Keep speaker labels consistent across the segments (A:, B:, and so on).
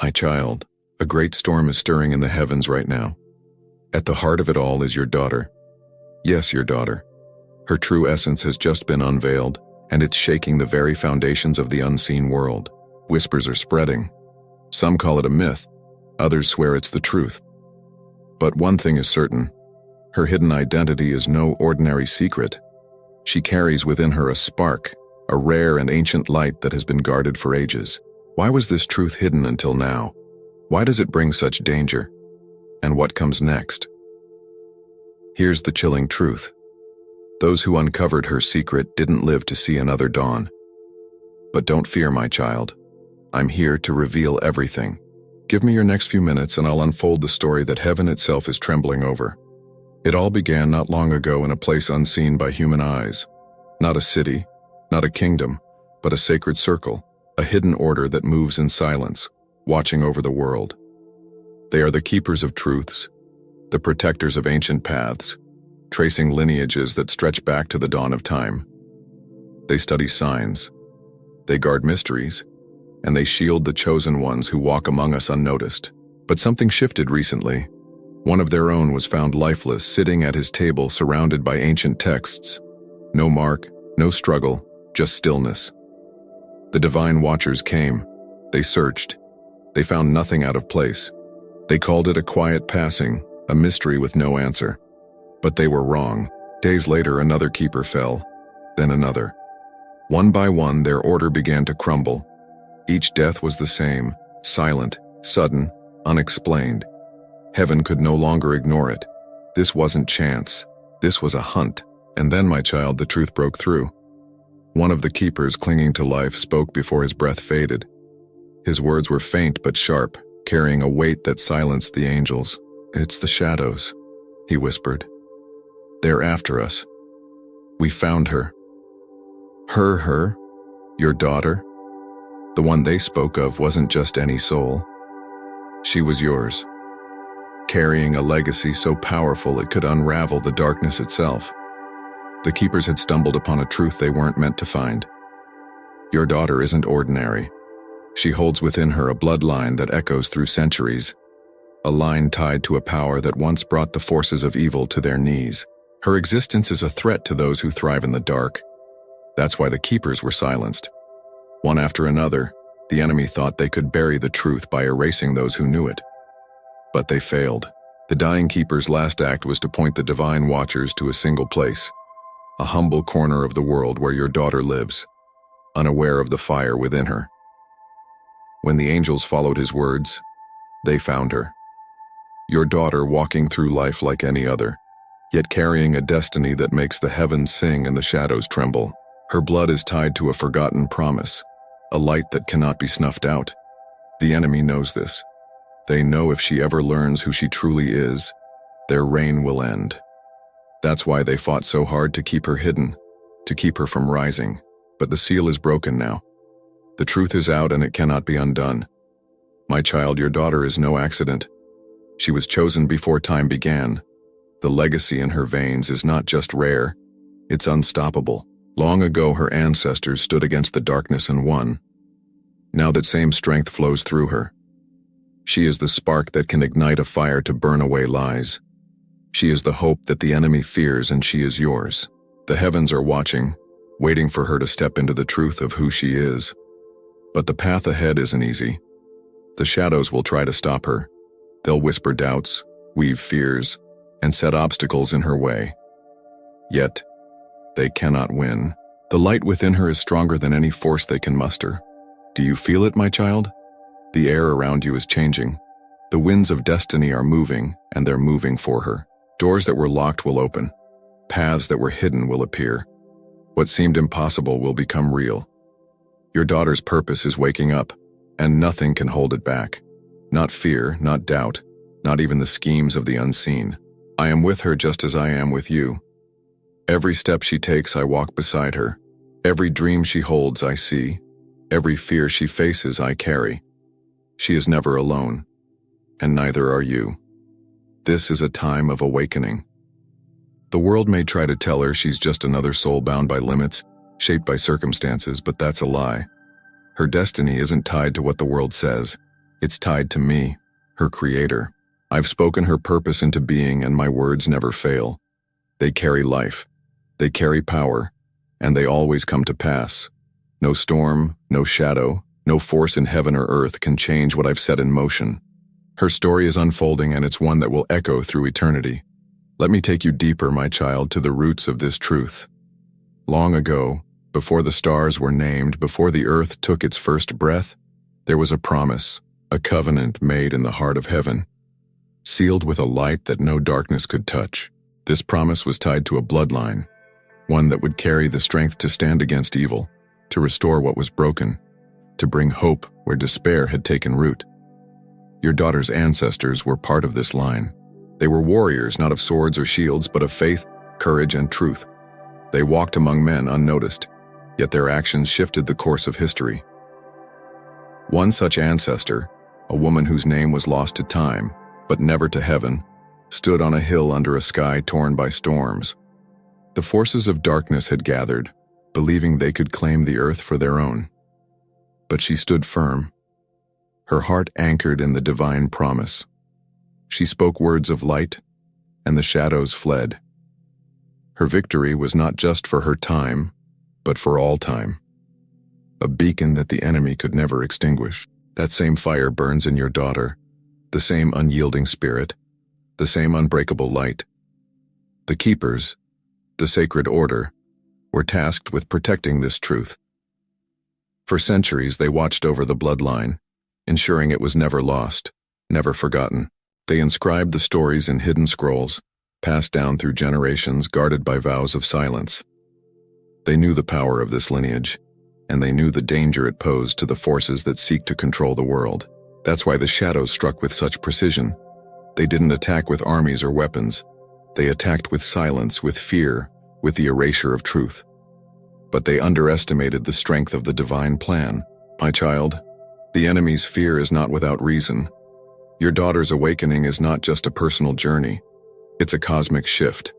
A: My child, a great storm is stirring in the heavens right now. At the heart of it all is your daughter. Yes, your daughter. Her true essence has just been unveiled, and it's shaking the very foundations of the unseen world. Whispers are spreading. Some call it a myth, others swear it's the truth. But one thing is certain, her hidden identity is no ordinary secret. She carries within her a spark, a rare and ancient light that has been guarded for ages. Why was this truth hidden until now? Why does it bring such danger? And what comes next? Here's the chilling truth. Those who uncovered her secret didn't live to see another dawn. But don't fear, my child. I'm here to reveal everything. Give me your next few minutes and I'll unfold the story that heaven itself is trembling over. It all began not long ago in a place unseen by human eyes. Not a city, not a kingdom, but a sacred circle, a hidden order that moves in silence, watching over the world. They are the keepers of truths, the protectors of ancient paths, tracing lineages that stretch back to the dawn of time. They study signs, they guard mysteries, and they shield the chosen ones who walk among us unnoticed. But something shifted recently. One of their own was found lifeless, sitting at his table surrounded by ancient texts. No mark, no struggle, just stillness. The divine watchers came. They searched. They found nothing out of place. They called it a quiet passing, a mystery with no answer. But they were wrong. Days later, another keeper fell, then another. One by one, their order began to crumble. Each death was the same, silent, sudden, unexplained. Heaven could no longer ignore it. This wasn't chance. This was a hunt. And then, my child, the truth broke through. One of the keepers clinging to life spoke before his breath faded. His words were faint but sharp, carrying a weight that silenced the angels. "It's the shadows," he whispered. "They're after us. We found her." Her? Your daughter? The one they spoke of wasn't just any soul. She was yours, carrying a legacy so powerful it could unravel the darkness itself. The keepers had stumbled upon a truth they weren't meant to find. Your daughter isn't ordinary. She holds within her a bloodline that echoes through centuries, a line tied to a power that once brought the forces of evil to their knees. Her existence is a threat to those who thrive in the dark. That's why the keepers were silenced. One after another, the enemy thought they could bury the truth by erasing those who knew it. But they failed. The dying keeper's last act was to point the divine watchers to a single place, a humble corner of the world where your daughter lives, unaware of the fire within her. When the angels followed his words, they found her. Your daughter walking through life like any other, yet carrying a destiny that makes the heavens sing and the shadows tremble. Her blood is tied to a forgotten promise, a light that cannot be snuffed out. The enemy knows this. They know if she ever learns who she truly is, their reign will end. That's why they fought so hard to keep her hidden, to keep her from rising. But the seal is broken now. The truth is out and it cannot be undone. My child, your daughter is no accident. She was chosen before time began. The legacy in her veins is not just rare, it's unstoppable. Long ago, her ancestors stood against the darkness and won. Now that same strength flows through her. She is the spark that can ignite a fire to burn away lies. She is the hope that the enemy fears, and she is yours. The heavens are watching, waiting for her to step into the truth of who she is. But the path ahead isn't easy. The shadows will try to stop her. They'll whisper doubts, weave fears, and set obstacles in her way. Yet, they cannot win. The light within her is stronger than any force they can muster. Do you feel it, my child? The air around you is changing. The winds of destiny are moving, and they're moving for her. Doors that were locked will open. Paths that were hidden will appear. What seemed impossible will become real. Your daughter's purpose is waking up, and nothing can hold it back. Not fear, not doubt, not even the schemes of the unseen. I am with her just as I am with you. Every step she takes, I walk beside her. Every dream she holds, I see. Every fear she faces, I carry. She is never alone, and neither are you. This is a time of awakening. The world may try to tell her she's just another soul bound by limits, shaped by circumstances, but that's a lie. Her destiny isn't tied to what the world says. It's tied to me, her creator. I've spoken her purpose into being, and my words never fail. They carry life, they carry power, and they always come to pass. No storm, no shadow, no force in heaven or earth can change what I've set in motion. Her story is unfolding, and it's one that will echo through eternity. Let me take you deeper, my child, to the roots of this truth. Long ago, before the stars were named, before the earth took its first breath, there was a promise, a covenant made in the heart of heaven, sealed with a light that no darkness could touch. This promise was tied to a bloodline, one that would carry the strength to stand against evil, to restore what was broken, to bring hope where despair had taken root. Your daughter's ancestors were part of this line. They were warriors, not of swords or shields, but of faith, courage, and truth. They walked among men unnoticed, yet their actions shifted the course of history. One such ancestor, a woman whose name was lost to time, but never to heaven, stood on a hill under a sky torn by storms. The forces of darkness had gathered, believing they could claim the earth for their own. But she stood firm, her heart anchored in the divine promise. She spoke words of light, and the shadows fled. Her victory was not just for her time, but for all time. A beacon that the enemy could never extinguish. That same fire burns in your daughter, the same unyielding spirit, the same unbreakable light. The keepers, the sacred order, were tasked with protecting this truth. For centuries they watched over the bloodline, ensuring it was never lost, never forgotten. They inscribed the stories in hidden scrolls, passed down through generations, guarded by vows of silence. They knew the power of this lineage, and they knew the danger it posed to the forces that seek to control the world. That's why the shadows struck with such precision. They didn't attack with armies or weapons. They attacked with silence, with fear, with the erasure of truth. But they underestimated the strength of the divine plan. My child, the enemy's fear is not without reason. Your daughter's awakening is not just a personal journey. It's a cosmic shift.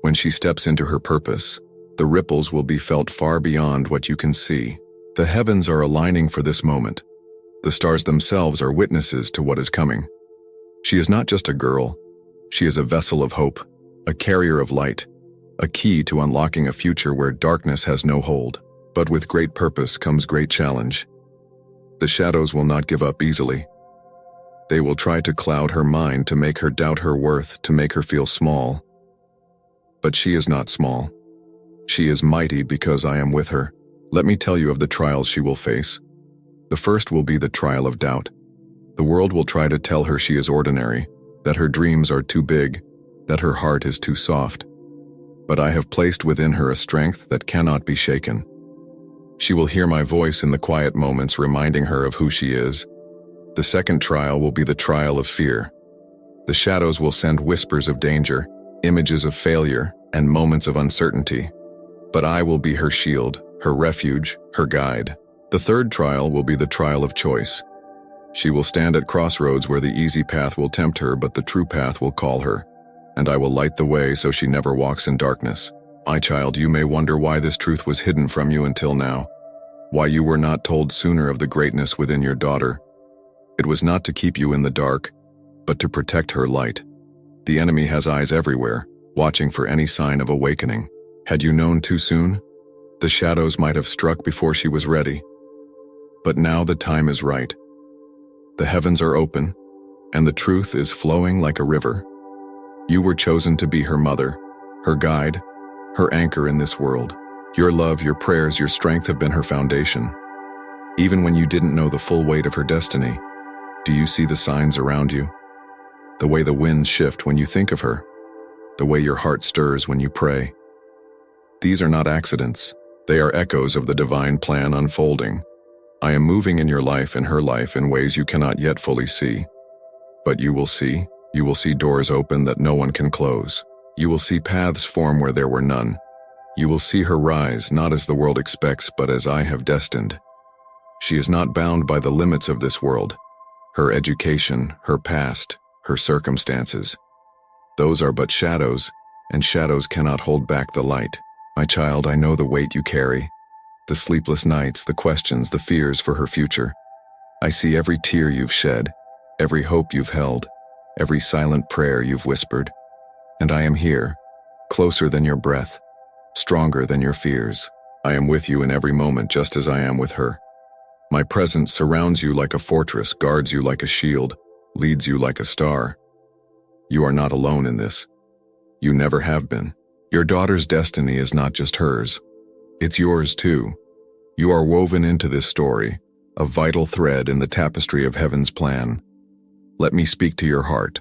A: When she steps into her purpose, the ripples will be felt far beyond what you can see. The heavens are aligning for this moment. The stars themselves are witnesses to what is coming. She is not just a girl. She is a vessel of hope, a carrier of light, a key to unlocking a future where darkness has no hold. But with great purpose comes great challenge. The shadows will not give up easily. They will try to cloud her mind, to make her doubt her worth, to make her feel small. But she is not small. She is mighty because I am with her. Let me tell you of the trials she will face. The first will be the trial of doubt. The world will try to tell her she is ordinary, that her dreams are too big, that her heart is too soft. But I have placed within her a strength that cannot be shaken. She will hear my voice in the quiet moments, reminding her of who she is. The second trial will be the trial of fear. The shadows will send whispers of danger, images of failure, and moments of uncertainty. But I will be her shield, her refuge, her guide. The third trial will be the trial of choice. She will stand at crossroads where the easy path will tempt her, but the true path will call her, and I will light the way so she never walks in darkness. My child, you may wonder why this truth was hidden from you until now, why you were not told sooner of the greatness within your daughter. It was not to keep you in the dark, but to protect her light. The enemy has eyes everywhere, watching for any sign of awakening. Had you known too soon, the shadows might have struck before she was ready. But now the time is right. The heavens are open, and the truth is flowing like a river. You were chosen to be her mother, her guide, her anchor in this world. Your love, your prayers, your strength have been her foundation. Even when you didn't know the full weight of her destiny, do you see the signs around you? The way the winds shift when you think of her, the way your heart stirs when you pray. These are not accidents. They are echoes of the divine plan unfolding. I am moving in your life and her life in ways you cannot yet fully see. But you will see doors open that no one can close. You will see paths form where there were none. You will see her rise, not as the world expects, but as I have destined. She is not bound by the limits of this world. Her education, her past, her circumstances. Those are but shadows, and shadows cannot hold back the light. My child, I know the weight you carry, the sleepless nights, the questions, the fears for her future. I see every tear you've shed, every hope you've held, every silent prayer you've whispered. And I am here, closer than your breath, stronger than your fears. I am with you in every moment just as I am with her. My presence surrounds you like a fortress, guards you like a shield, leads you like a star. You are not alone in this. You never have been. Your daughter's destiny is not just hers. It's yours too. You are woven into this story, a vital thread in the tapestry of heaven's plan. Let me speak to your heart.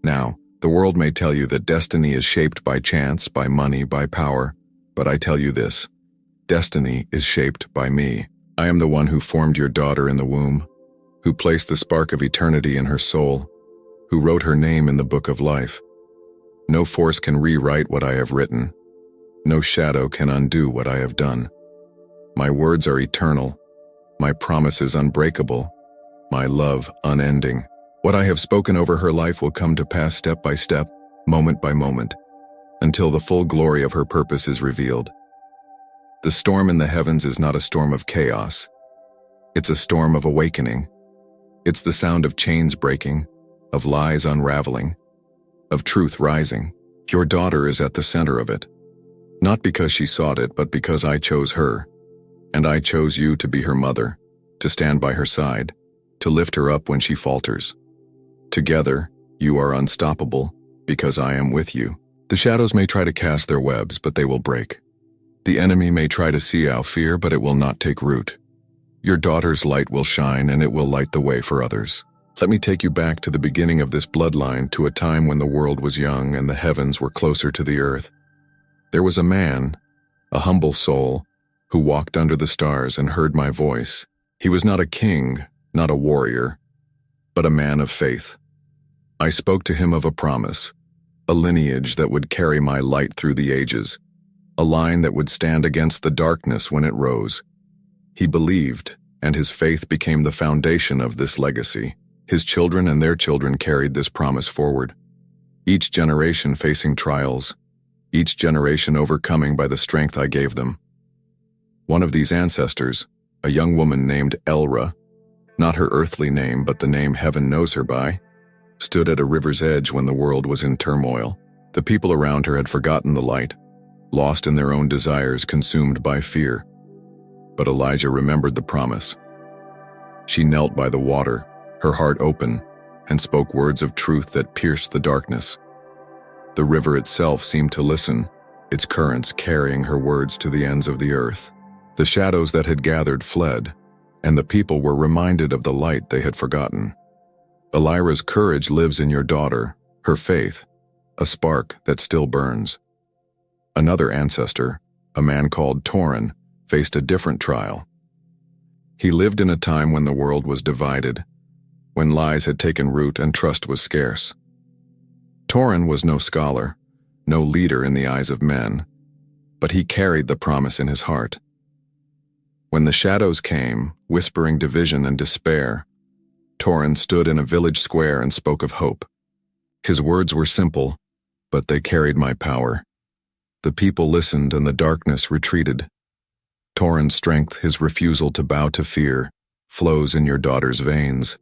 A: Now, the world may tell you that destiny is shaped by chance, by money, by power, but I tell you this: destiny is shaped by me. I am the one who formed your daughter in the womb, who placed the spark of eternity in her soul, who wrote her name in the book of life. No force can rewrite what I have written. No shadow can undo what I have done. My words are eternal. My promise is unbreakable. My love unending. What I have spoken over her life will come to pass step by step, moment by moment, until the full glory of her purpose is revealed. The storm in the heavens is not a storm of chaos. It's a storm of awakening. It's the sound of chains breaking, of lies unraveling, of truth rising. Your daughter is at the center of it. Not because she sought it, but because I chose her. And I chose you to be her mother, to stand by her side, to lift her up when she falters. Together, you are unstoppable, because I am with you. The shadows may try to cast their webs, but they will break. The enemy may try to see our fear, but it will not take root. Your daughter's light will shine, and it will light the way for others. Let me take you back to the beginning of this bloodline, to a time when the world was young and the heavens were closer to the earth. There was a man, a humble soul, who walked under the stars and heard my voice. He was not a king, not a warrior, but a man of faith. I spoke to him of a promise, a lineage that would carry my light through the ages, a line that would stand against the darkness when it rose. He believed, and his faith became the foundation of this legacy. His children and their children carried this promise forward, each generation facing trials, each generation overcoming by the strength I gave them. One of these ancestors, a young woman named Elra, not her earthly name but the name heaven knows her by, stood at a river's edge when the world was in turmoil. The people around her had forgotten the light, lost in their own desires, consumed by fear. But Elijah remembered the promise. She knelt by the water, her heart open, and spoke words of truth that pierced the darkness. The river itself seemed to listen, its currents carrying her words to the ends of the earth. The shadows that had gathered fled, and the people were reminded of the light they had forgotten. Elira's courage lives in your daughter, her faith, a spark that still burns. Another ancestor, a man called Torin, faced a different trial. He lived in a time when the world was divided, when lies had taken root and trust was scarce. Torin was no scholar, no leader in the eyes of men, but he carried the promise in his heart. When the shadows came, whispering division and despair, Torin stood in a village square and spoke of hope. His words were simple, but they carried my power. The people listened and the darkness retreated. Torin's strength, his refusal to bow to fear, flows in your daughter's veins.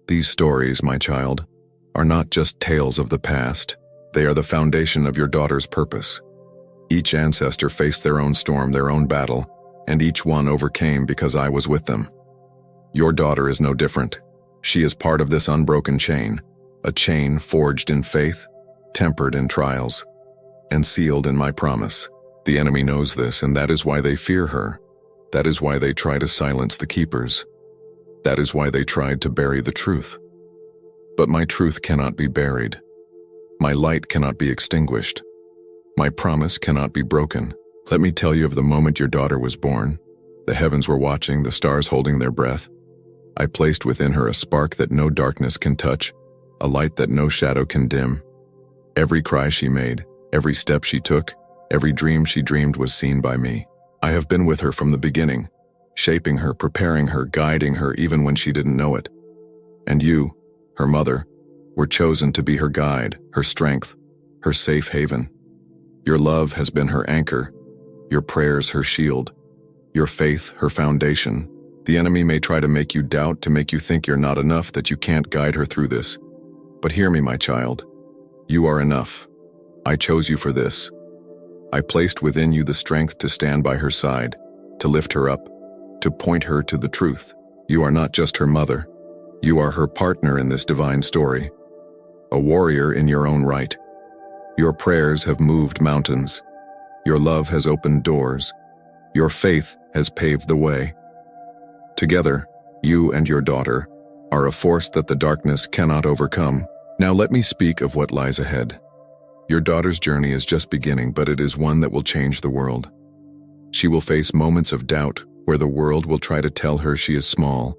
A: These stories, my child, are not just tales of the past. They are the foundation of your daughter's purpose. Each ancestor faced their own storm, their own battle, and each one overcame because I was with them. Your daughter is no different. She is part of this unbroken chain, a chain forged in faith, tempered in trials, and sealed in my promise. The enemy knows this, and that is why they fear her. That is why they try to silence the keepers. That is why they tried to bury the truth. But my truth cannot be buried. My light cannot be extinguished. My promise cannot be broken. Let me tell you of the moment your daughter was born. The heavens were watching, the stars holding their breath. I placed within her a spark that no darkness can touch, a light that no shadow can dim. Every cry she made, every step she took, every dream she dreamed was seen by me. I have been with her from the beginning, shaping her, preparing her, guiding her even when she didn't know it. And you, her mother, were chosen to be her guide, her strength, her safe haven. Your love has been her anchor, your prayers her shield, your faith her foundation. The enemy may try to make you doubt, to make you think you're not enough, that you can't guide her through this. But hear me, my child. You are enough. I chose you for this. I placed within you the strength to stand by her side, to lift her up, to point her to the truth. You are not just her mother. You are her partner in this divine story, a warrior in your own right. Your prayers have moved mountains. Your love has opened doors. Your faith has paved the way. Together, you and your daughter are a force that the darkness cannot overcome. Now let me speak of what lies ahead. Your daughter's journey is just beginning, but it is one that will change the world. She will face moments of doubt where the world will try to tell her she is small,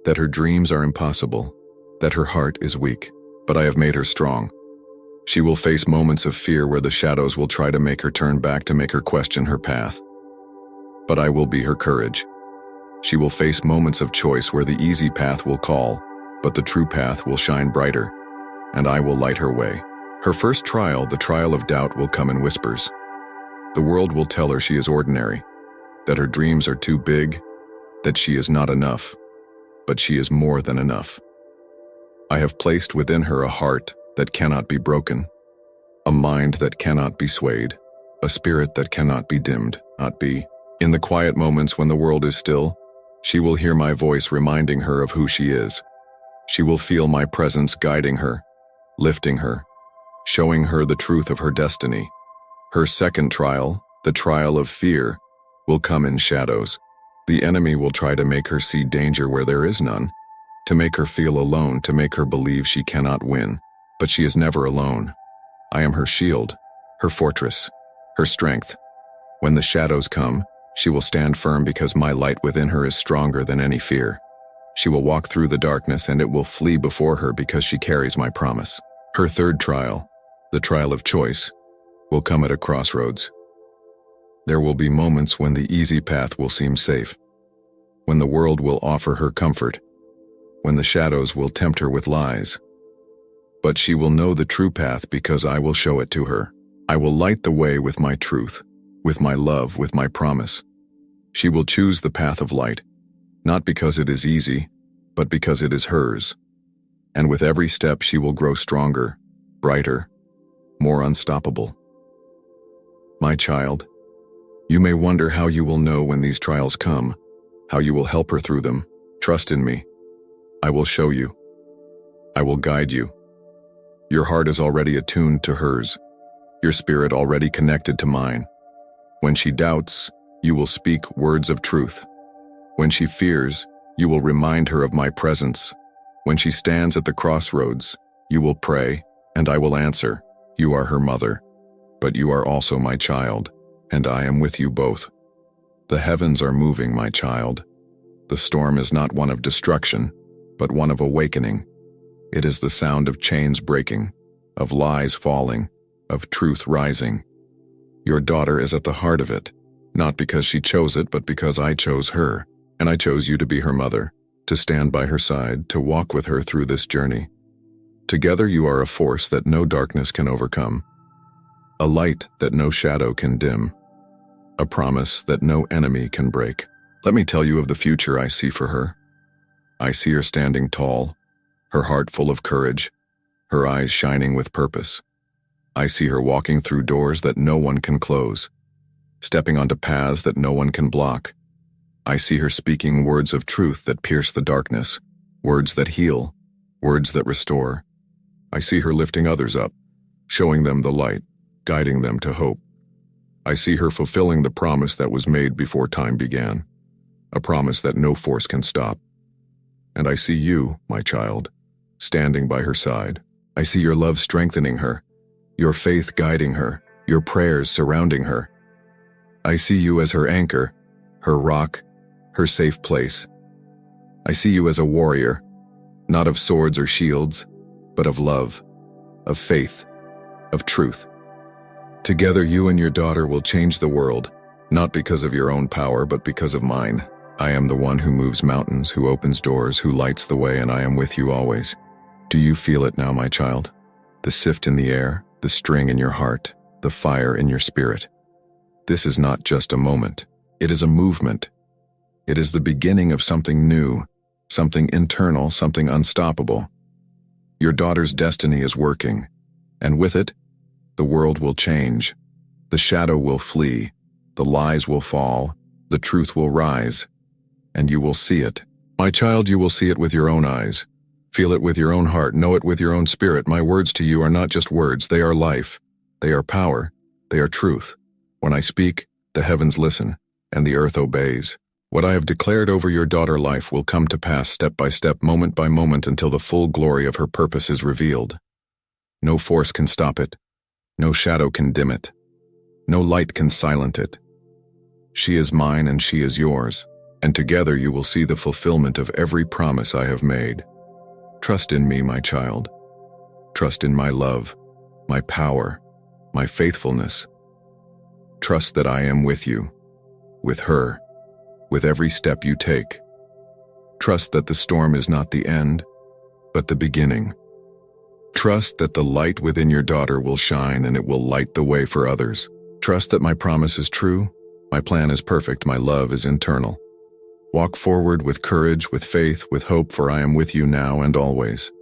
A: that her dreams are impossible, that her heart is weak, but I have made her strong. She will face moments of fear where the shadows will try to make her turn back, to make her question her path. But I will be her courage. She will face moments of choice where the easy path will call, but the true path will shine brighter, and I will light her way. Her first trial, the trial of doubt, will come in whispers. The world will tell her she is ordinary, that her dreams are too big, that she is not enough, but she is more than enough. I have placed within her a heart that cannot be broken, a mind that cannot be swayed, a spirit that cannot be dimmed, not be. In the quiet moments when the world is still, she will hear my voice reminding her of who she is. She will feel my presence guiding her, lifting her, showing her the truth of her destiny. Her second trial, the trial of fear, will come in shadows. The enemy will try to make her see danger where there is none, to make her feel alone, to make her believe she cannot win. But she is never alone. I am her shield, her fortress, her strength. When the shadows come, she will stand firm because my light within her is stronger than any fear. She will walk through the darkness and it will flee before her because she carries my promise. Her third trial, the trial of choice, will come at a crossroads. There will be moments when the easy path will seem safe, when the world will offer her comfort, when the shadows will tempt her with lies. But she will know the true path because I will show it to her. I will light the way with my truth, with my love, with my promise. She will choose the path of light, not because it is easy, but because it is hers. And with every step she will grow stronger, brighter, more unstoppable. My child, you may wonder how you will know when these trials come, how you will help her through them. Trust in me. I will show you. I will guide you. Your heart is already attuned to hers, your spirit already connected to mine. When she doubts, you will speak words of truth. When she fears, you will remind her of my presence. When she stands at the crossroads, you will pray, and I will answer. You are her mother, but you are also my child, and I am with you both. The heavens are moving, my child. The storm is not one of destruction, but one of awakening. It is the sound of chains breaking, of lies falling, of truth rising. Your daughter is at the heart of it, not because she chose it, but because I chose her, and I chose you to be her mother, to stand by her side, to walk with her through this journey. Together you are a force that no darkness can overcome, a light that no shadow can dim, a promise that no enemy can break. Let me tell you of the future I see for her. I see her standing tall, her heart full of courage, her eyes shining with purpose. I see her walking through doors that no one can close, stepping onto paths that no one can block. I see her speaking words of truth that pierce the darkness, words that heal, words that restore. I see her lifting others up, showing them the light, guiding them to hope. I see her fulfilling the promise that was made before time began, a promise that no force can stop. And I see you, my child, standing by her side. I see your love strengthening her, your faith guiding her, your prayers surrounding her. I see you as her anchor, her rock, her safe place. I see you as a warrior, not of swords or shields, but of love, of faith, of truth. Together you and your daughter will change the world, not because of your own power, but because of mine. I am the one who moves mountains, who opens doors, who lights the way, and I am with you always. Do you feel it now, my child? The sift in the air, the string in your heart, the fire in your spirit. This is not just a moment. It is a movement. It is the beginning of something new, something internal, something unstoppable. Your daughter's destiny is working, and with it, the world will change. The shadow will flee, the lies will fall, the truth will rise, and you will see it. My child, you will see it with your own eyes. Feel it with your own heart, know it with your own spirit. My words to you are not just words, they are life, they are power, they are truth. When I speak, the heavens listen, and the earth obeys. What I have declared over your daughter life will come to pass step by step, moment by moment, until the full glory of her purpose is revealed. No force can stop it. No shadow can dim it. No light can silence it. She is mine and she is yours, and together you will see the fulfillment of every promise I have made. Trust in me, my child. Trust in my love, my power, my faithfulness. Trust that I am with you, with her, with every step you take. Trust that the storm is not the end, but the beginning. Trust that the light within your daughter will shine and it will light the way for others. Trust that my promise is true, my plan is perfect, my love is internal. Walk forward with courage, with faith, with hope, for I am with you now and always.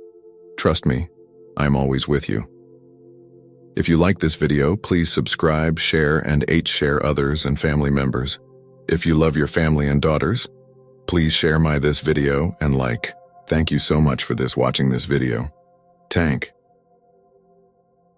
A: Trust me, I am always with you. If you like this video, please subscribe, share, and share others and family members. If you love your family and daughters, please share this video and like. Thank you so much for watching this video. Tank.